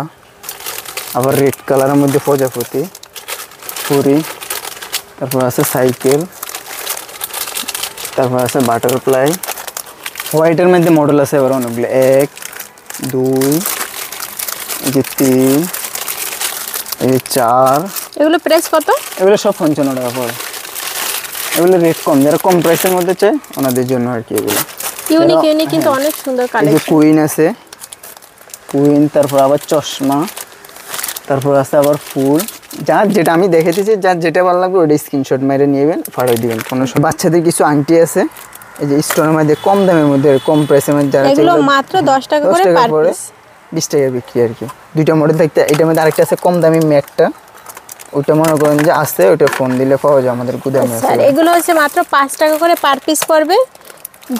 S1: আবার রেড কালারের মধ্যে প্রজাপতি, ফুরি, তারপর আছে সাইকেল, তারপর আছে বাটারফ্লাই। হোয়াইটের মধ্যে মডেল আছে এবার অনেকগুলো, 1 2 এই যে 3 এই যে 4।
S2: এগুলো প্রাইস কত?
S1: এগুলো সব 55 টাকা পড়ে। এগুলো রেট কম, যারা কম প্রাইসের মধ্যে চায় ওনাদের জন্য আর কি। এগুলো
S2: ইউনিক কিন্তু অনেক সুন্দর কালেকশন।
S1: এই যে কুইন আছে, কুইন, তারপর আবার চশমা, তারপর আছে আবার ফুল। যার যেটা আমি দেখেছি, যার যেটা ভালো লাগবে ওইটা স্ক্রিনশট মেরে নিয়েবেন, পাঠিয়ে দিবেন। কোনো বাচ্চাদের কিছু আংটি আছে এই যে স্টোনের মধ্যে, কম দামের মধ্যে, কম প্রাইসের মধ্যে। যারা
S2: এগুলো মাত্র 10 টাকা করে পার পিস,
S1: 20 টাকা বিক্রি আর কি। দুইটা মডেল থাকতে, এটার মধ্যে আরেকটা আছে কম দামি ম্যাটটা, ওইটা মনে করেন যে আছে, ওইটা ফোন দিলে পাওয়া যায় আমাদের গুদামে আছে।
S2: স্যার এগুলো হচ্ছে মাত্র 5 টাকা করে পার পিস পড়বে,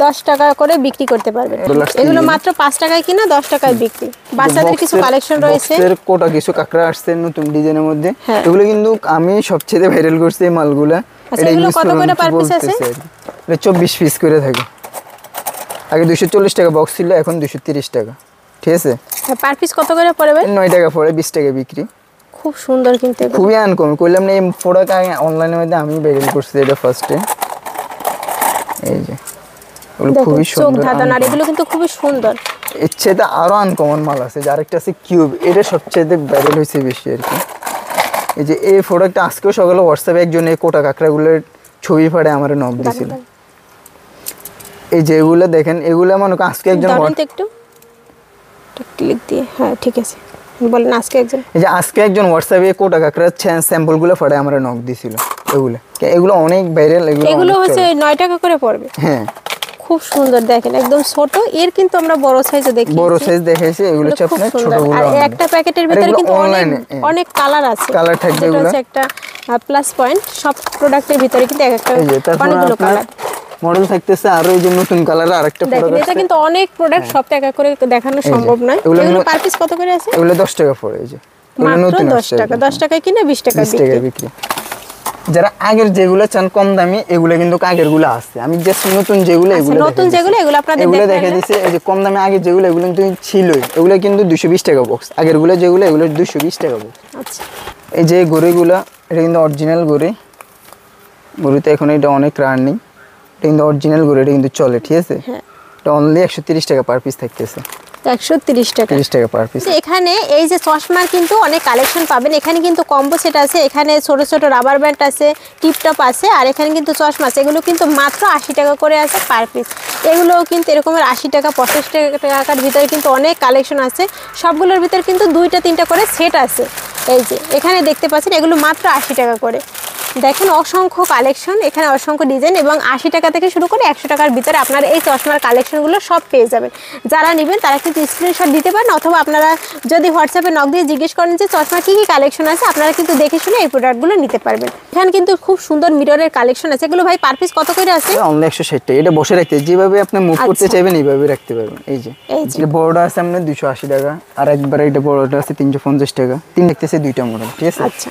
S2: 10 টাকা করে বিক্রি করতে পারবেন। এগুলো মাত্র 5 টাকায় কিনা 10 টাকায় বিক্রি। বাচ্চাদের কিছু কালেকশন রয়েছে,
S1: বক্সের কোটা কিছু কাকড়া আসছে নতুন ডিজাইনের মধ্যে। এগুলো কিন্তু আমি সবচেয়ে ভাইরাল করছি এই মালগুলা।
S2: এগুলো কত করে পার পিস আছে?
S1: এটা 24 পিস করে থাকে। আগে 240 টাকা বক্স ছিল, এখন 230 টাকা, ঠিক আছে?
S2: হ্যাঁ, পার পিস কত করে পড়বে? 9
S1: টাকা পড়ে, 20 টাকা বিক্রি।
S2: খুব সুন্দর, কিন্তু
S1: খুবই আনকমন। কইলাম না এই প্রোডাক্ট অনলাইনের মধ্যে আমি ভাইরাল করছি এটা ফার্স্টে। এই যে এগুলো খুবই সুন্দর, চোখ ধাঁধানো, আর
S2: এগুলো কিন্তু খুবই সুন্দর।
S1: এর চেয়ে আরো আনকমন মাল আছে, যার একটা আছে কিউব, এটা সবচেয়ে ভাইরাল হয়েছে বেশি আর কি। এই যে এই প্রোডাক্টটা আজকেও সকালে হোয়াটসঅ্যাপে একজন এই কোটা কাঁকড়াগুলোর ছবি ফাড়ে আমার নক দিয়েছিল। এই যে এগুলো দেখেন, এগুলো মনে করেন আজকে একজন
S2: ক্লিক দিয়ে, হ্যাঁ ঠিক আছে বলেন। আজকে একজন
S1: এই যে আজকে একজন হোয়াটসঅ্যাপে কোটা কাকড়ার স্যাম্পলগুলো ফটো আমরা নক দিছিল, এগুলো অনেক ভাইরাল,
S2: এগুলো হচ্ছে 9 টাকা করে পড়বে।
S1: হ্যাঁ
S2: খুব সুন্দর, দেখেন একদম ছোট, এর কিন্তু আমরা বড় সাইজে দেখি,
S1: বড় সাইজ দেখাইছি, এগুলো হচ্ছে আপনার ছোটগুলো।
S2: আর একটা প্যাকেটের ভিতরে কিন্তু অনেক কালার আছে,
S1: কালার থাকবে,
S2: এটা হচ্ছে একটা প্লাস পয়েন্ট। সব প্রোডাক্টের ভিতরে কিন্তু একটা অনেকগুলো কালার
S1: মডেল থাকতেছে, আর ওই যে নতুন কালার আরেকটা প্রোডাক্ট
S2: আছে। এটা কিন্তু অনেক প্রোডাক্ট সব টাকা করে দেখানো সম্ভব নয়। এগুলো পার পিস কত করে আছে?
S1: এগুলো 10 টাকা পড়ে। এই যে
S2: মাত্র 10 টাকা, 10 টাকায় কিনে 20 টাকা
S1: বিক্রি। যারা আগের যেগুলো চান কম দামি, এগুলো কিন্তু আগের গুলো আছে। আমি জাস্ট নতুন যেগুলো
S2: এগুলো আপনাদের
S1: এগুলো দেখা দিয়েছে। এই যে কম দামে আগে যেগুলো, এগুলো কিন্তু ছিলই, এগুলো কিন্তু 220 টাকা বক্স। আগের গুলো যেগুলো, এগুলো 220 টাকা বক্স।
S2: আচ্ছা,
S1: এই যে গড়িগুলো, এটা কিন্তু অরিজিনাল গড়ি, গড়িতে এখন এটা অনেক রানিং, এটা কিন্তু অরিজিনাল গড়ি, এটা কিন্তু চলে, ঠিক আছে। এটা অনলি 130 টাকা পার পিস থাকতেছে,
S2: 130 টাকা,
S1: 30 টাকা পার পিস।
S2: এখানে এই যে চশমার কিন্তু অনেক কালেকশন পাবেন। এখানে কিন্তু কম্বো সেট আছে, এখানে ছোট ছোট রাবার ব্যান্ড আছে, টিপটপ আছে, আর এখানে কিন্তু চশমা আছে। এগুলো কিন্তু মাত্র 80 টাকা করে আছে পার পিস। এগুলো কিন্তু এরকমের 80 টাকা 85 টাকার ভিতরে কিন্তু অনেক কালেকশন আছে। সবগুলোর ভিতরে কিন্তু 2টা 3টা করে সেট আছে। এই যে এখানে দেখতে পাচ্ছেন, এগুলো মাত্র 80 টাকা করে। দেখেন অসংখ্য কালেকশন, এখানে অসংখ্য ডিজাইন, এবং 80 টাকা থেকে শুরু করে 100 টাকার ভিতরে আপনারা এই চশমার কালেকশনগুলো সব পেয়ে যাবেন। যারা নেবেন তারা কিন্তু স্ক্রিনশট দিতে পারেন, অথবা আপনারা যদি হোয়াটসঅ্যাপে নক দিয়ে জিজ্ঞেস করেন যে চশমার কী কী কালেকশন আছে, আপনারা কিন্তু দেখে শুনে এই প্রোডাক্টগুলো নিতে পারবেন। এখানে কিন্তু খুব সুন্দর মিররের কালেকশন আছে। এগুলো ভাই পার পিস কত করে আছে?
S1: অনলি 160 টাকা। এটা বসে রাখতে, যেভাবে আপনি মুভ করতে চাইবেন এইভাবে রাখতে পারবেন। এই যে এটা বড়টা আছে আপনার 280 টাকা, আর একবার এটা বড়টা আছে 350 টাকা। তিন দেখতেছে 2টা মডেল, ঠিক আছে।
S2: আচ্ছা,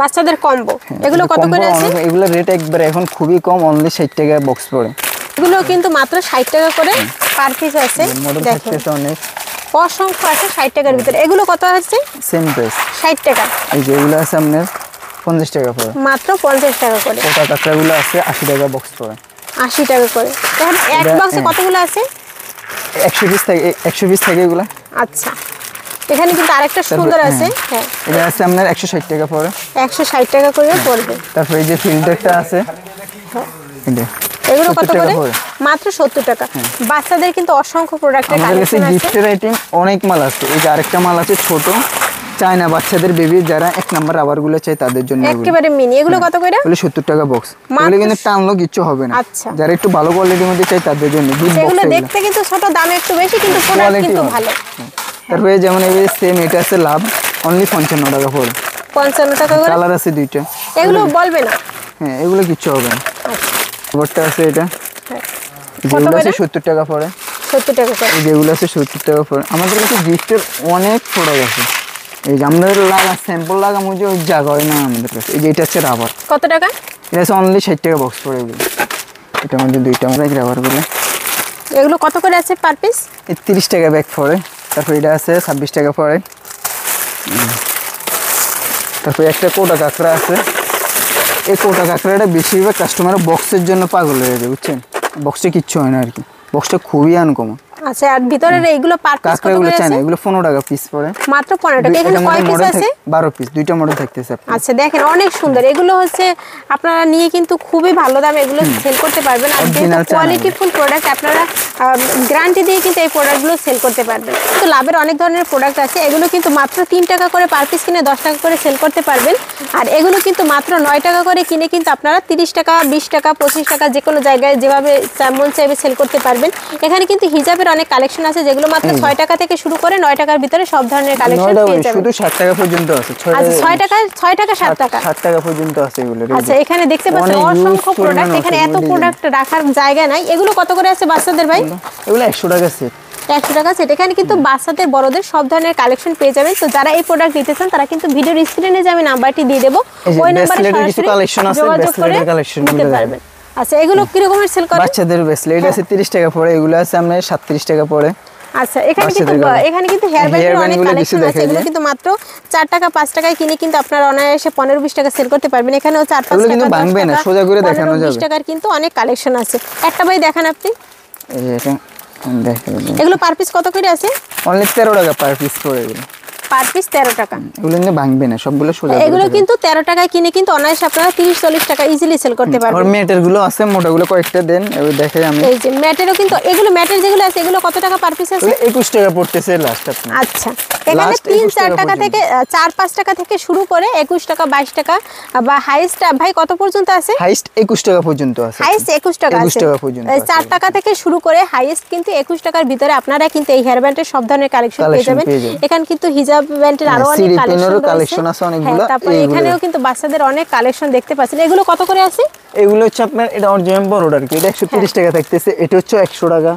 S2: বাচ্চাদের কম্বো, এগুলো কত করে আছে?
S1: এগুলো রেট একবার এখন খুবই কম, অনলি 60 টাকা বক্স পড়ে।
S2: এগুলো কিন্তু মাত্র 60 টাকা করে পার পিস আছে।
S1: মডেল থাকতেছে অনেক,
S2: অসংখ্য আছে 60 টাকার ভিতরে। এগুলো কত আছে?
S1: সেম প্রাইস
S2: 60 টাকা।
S1: এই যে এগুলো আছে আপনার 50 টাকা পড়ে,
S2: মাত্র 50 টাকা করে।
S1: কোটা কাকড়াগুলো আছে 80 টাকা বক্স পড়ে,
S2: 80 টাকা করে। এখন এক বক্সে কতগুলো আছে?
S1: 100 পিস থাকে, 100 পিস থাকে এগুলো।
S2: আচ্ছা, এখানে কিন্তু আরেকটা সুন্দর আছে। হ্যাঁ,
S1: এটা আছে আপনার 160 টাকা পড়ে,
S2: 160 টাকা করে পড়বে।
S1: তারপর এই যে ফিল্টারটা আছে, এটা
S2: এগুলো কত করে? মাত্র 70 টাকা। বাচ্চাদের কিন্তু অসংখ্য প্রোডাক্টের কালেকশন আছে,
S1: গিফটের আইটেম অনেক মাল আছে। এই যে আরেকটা মাল আছে ছোট চায়না বাচ্চাদের বেবি, যারা 1 নাম্বার রাবারগুলো চাই তাদের জন্য
S2: একেবারে মিনি। এগুলো কত করে?
S1: এগুলো 70 টাকা বক্স। এগুলো কিন্তু টানলো কিচ্ছু হবে না।
S2: আচ্ছা,
S1: যারা একটু ভালো কোয়ালিটির মধ্যে চাই তাদের জন্য
S2: এগুলো দেখতে কিন্তু ছোট, দামে একটু বেশি, কিন্তু প্রোডাক্ট কিন্তু ভালো।
S1: তারপরে যেমন এই সেম এটা আছে লাভ, অনলি 55 টাকা পড়ে,
S2: 55 টাকা করে।
S1: কালার আছে 2টা।
S2: এগুলো বলবে না?
S1: হ্যাঁ, এগুলো কিচ্ছু হবে না। বড়টা আছে এটা, যেগুলো আছে 70 টাকা পড়ে,
S2: 70 টাকা করে।
S1: যেগুলো আছে 70 টাকা পড়ে। আমাদের কাছে গিফটের অনেক প্রোডাক্ট আছে। এই যে আমাদের লাগা স্যাম্পল লাগা মুজে ওই জায়গা হয় না আমাদের কাছে। এই যে এটা হচ্ছে রাবার,
S2: কত টাকা?
S1: এটা আছে অনলি 60 টাকা বক্স পড়ে। এগুলো এটার মধ্যে 2টা রাবারগুলো।
S2: এগুলো কত করে আছে পার পিস?
S1: 30 টাকা ব্যাগ পড়ে। তারপর এটা আছে 26 টাকা পড়ে। তারপর একটা কোটা কাঁকড়া আছে। এই কোটা কাঁকড়াটা বেশিরভাগ কাস্টমার বক্সের জন্য পাগল হয়ে যায়, বুঝছেন। বক্সটা কিচ্ছু হয় না আর কি, বক্সটা খুবই আনকমন।
S2: আচ্ছা, আর ভিতরের এইগুলো পার পিস কত করে আছে?
S1: এগুলো 15 টাকা পিস পড়ে,
S2: মাত্র 15 টাকা। এখানে কয় পিস আছে?
S1: 12 পিস, 2টা মডেল থাকতেছে।
S2: আচ্ছা, দেখেন অনেক সুন্দর। এগুলো হচ্ছে আপনারা নিয়ে কিন্তু খুবই ভালো দামে এগুলো সেল করতে পারবেন। আর যেহেতু কোয়ালিটিফুল প্রোডাক্ট, আপনারা গ্যারান্টি দিয়ে কিন্তু এই প্রোডাক্টগুলো সেল করতে পারবেন। তো লাভের অনেক ধরনের প্রোডাক্ট আছে। এগুলো কিন্তু মাত্র 3 টাকা করে পার পিস কিনে 10 টাকা করে সেল করতে পারবেন। আর এগুলো কিন্তু মাত্র 9 টাকা করে কিনে কিন্তু আপনারা 30 টাকা 20 টাকা 25 টাকা যে কোনো জায়গায় যেভাবে মন চাইবে সেল করতে পারবেন। এখানে কিন্তু হিজাবের অনেক কালেকশন আছে, যেগুলো মাত্র 6 টাকা থেকে শুরু করে 9 টাকার ভিতরে সব ধরনের কালেকশন পেয়ে যাবেন।
S1: শুধু 60 টাকা পর্যন্ত আছে।
S2: আচ্ছা, 6 টাকা 7 টাকা
S1: 60 টাকা পর্যন্ত আছে এগুলো।
S2: আচ্ছা, এখানে দেখতে পাচ্ছেন অসংখ্য প্রোডাক্ট। এখানে এত প্রোডাক্ট রাখার জায়গা নাই। এগুলো কত করে আছে বাচ্চাদের ভাই?
S1: এগুলো 100 টাকা সেট,
S2: 100 টাকা সেট। এখানে কিন্তু বাচ্চাদের বড়দের সব ধরনের কালেকশন পেয়ে যাবেন। তো যারা এই প্রোডাক্ট নিতে চান তারা কিন্তু ভিডিওর স্ক্রিনে যে আমি নাম্বারটি দিয়ে দেবো, ওই নাম্বারে সরাসরি যোগাযোগ করে নিতে পারবেন। আচ্ছা, এগুলো কি রকমের সেল করেন?
S1: বাচ্চাদের ব্রেসলেট আছে 30 টাকা পড়ে, এগুলো আছে আপনার 37 টাকা পড়ে।
S2: আচ্ছা, এখানে কিন্তু হেয়ার ব্যান্ডের অনেক কালেকশন আছে। এগুলো কিন্তু মাত্র 4 টাকা 5 টাকায় কিনে কিন্তু আপনারা অনায়াসে 15-20 টাকা সেল করতে পারবেন। এখানেও 4-5 টাকা
S1: কিন্তু ভাঙবে না, সোজা করে দেখানো যাবে।
S2: 20 টাকার কিন্তু অনেক কালেকশন আছে। একটা ভাই দেখান আপনি।
S1: এই যে এটা দেখেন,
S2: এগুলো পার পিস কত করে আছে?
S1: অনলি 13 টাকা পার পিস পড়ে। এগুলো
S2: পার পিস 13 টাকা।
S1: এগুলো নিয়ে ভাঙবে না, সবগুলো সোজা।
S2: এগুলো কিন্তু 13 টাকায় কিনে কিন্তু অনায়াসে আপনারা 30-40 টাকা ইজিলি সেল করতে পারবেন।
S1: আর ম্যাটের গুলো আছে, মোটাগুলো কয়েকটা দেন, এবার দেখাই আমি।
S2: এই যে ম্যাটেরও কিন্তু এগুলো ম্যাটের যেগুলো আছে এগুলো কত টাকা পার পিস আছে?
S1: 21 টাকা পড়তেছে লাস্ট আপনার।
S2: আচ্ছা, এখানে 3-4 টাকা থেকে 4-5 টাকা থেকে শুরু করে 21 টাকা 22 টাকা বা হাইয়েস্ট ভাই কত পর্যন্ত আছে?
S1: হাইয়েস্ট 21 টাকা পর্যন্ত আছে।
S2: হাইয়েস্ট 21 টাকা আছে।
S1: 21 টাকা পর্যন্ত আছে।
S2: 4 টাকা থেকে শুরু করে হাইয়েস্ট কিন্তু 21 টাকার ভিতরে আপনারা কিন্তু এই হেয়ার ব্যান্ডের সব ধরনের কালেকশন পেয়ে যাবেন। এখানে কিন্তু হিজাব ব্যান্ডের আরো অনেক কালেকশন
S1: আছে অনেকগুলো।
S2: তারপরে এখানেও কিন্তু বাচ্চাদের অনেক কালেকশন দেখতে পাচ্ছেন। এগুলো কত করে আছে?
S1: এগুলো হচ্ছে আপনার এটা অরিজিনাল বড়টা আর কি, এটা 130 টাকা থাকতেছে, এটা হচ্ছে 100 টাকা।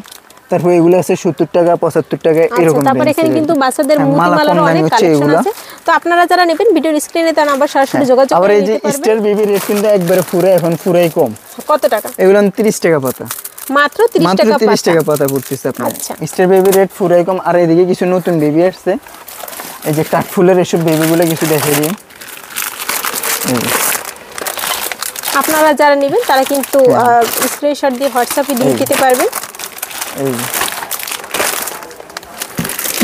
S1: তারপর এগুলো আছে 70 টাকা 75 টাকা এরকম।
S2: তারপর এখানে কিন্তু বাচ্চাদের মুতিমালার অনেক কালেকশন আছে। তো আপনারা যারা নেবেন ভিডিওর স্ক্রিনে তার নাম্বার সরাসরি যোগাযোগ করে নিতে পারবেন।
S1: আর এই যে স্টার বেবি রেট কিন্তু একবারে পুরো এখন পুরাই কম।
S2: কত টাকা?
S1: এগুলো 30 টাকা পাতা,
S2: মাত্র 30 টাকা পাতা।
S1: 30 টাকা পাতা পড়তেছে আপনার।
S2: আচ্ছা,
S1: স্টার বেবি রেট পুরাই কম। আর এদিকে কিছু নতুন বেবি আসছে, এই যে কাঠফুলের এসব বেবিগুলো কিছু দেখাই দিই।
S2: আপনারা যারা নেবেন তারা কিন্তু স্ক্রিনশট দিয়ে হোয়াটসঅ্যাপে দিয়ে দিতে পারবেন।
S1: এই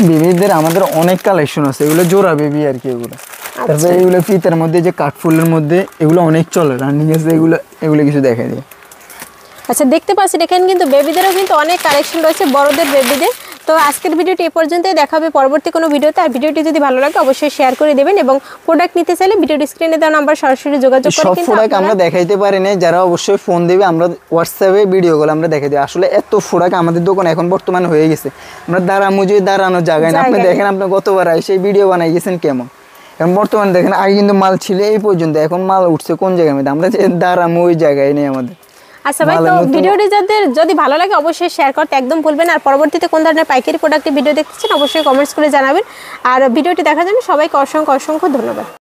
S1: বেবিদের আমাদের অনেক কালেকশন আছে, এগুলো জোড়া বেবি আর কি এগুলো। তারপরে এগুলো ফিতার মধ্যে যে কাঠফুলের মধ্যে এগুলো অনেক চলে, রানিং আছে এগুলো, এগুলো কিছু দেখাই দিই।
S2: আচ্ছা, দেখতে পাচ্ছেন এখানে কিন্তু বেবিদেরও কিন্তু অনেক কালেকশন রয়েছে, বড়দের বেবিদের। তো আজকের ভিডিওটি এই পর্যন্তই, দেখা হবে পরবর্তী কোনো ভিডিওতে। আর ভিডিওটি যদি ভালো লাগে অবশ্যই শেয়ার করে দেবেন এবং প্রোডাক্ট নিতে চাইলে ভিডিওর স্ক্রিনে দেওয়া নাম্বার সরাসরি যোগাযোগ করে
S1: সব
S2: কিন্তু
S1: প্রোডাক্ট আমরা দেখাইতে পারি না, যারা অবশ্যই ফোন দিবে আমরা হোয়াটসঅ্যাপে ভিডিও কল আমরা দেখাই দিই। আসলে এত প্রোডাক্ট আমাদের দোকান এখন বর্তমানে হয়ে গেছে, আমরা দাঁড়ানোর জায়গায় না। আপনি দেখেন আপনি গতবার এসে ভিডিও বানাই গেছেন কেমন, এখন বর্তমানে দেখেন আগে কিন্তু মাল ছিল এই পর্যন্ত, এখন মাল উঠছে কোন জায়গার মধ্যে, আমরা যে দাঁড়ামো ওই জায়গায় নেই আমাদের।
S2: আচ্ছা ভাই, তো ভিডিওটি যাদের যদি ভালো লাগে অবশ্যই শেয়ার করতে একদম ভুলবেন। আর পরবর্তীতে কোন ধরনের পাইকারি প্রোডাক্টের ভিডিও দেখতেছেন অবশ্যই কমেন্টস করে জানাবেন। আর ভিডিওটি দেখার জন্য সবাইকে অসংখ্য ধন্যবাদ।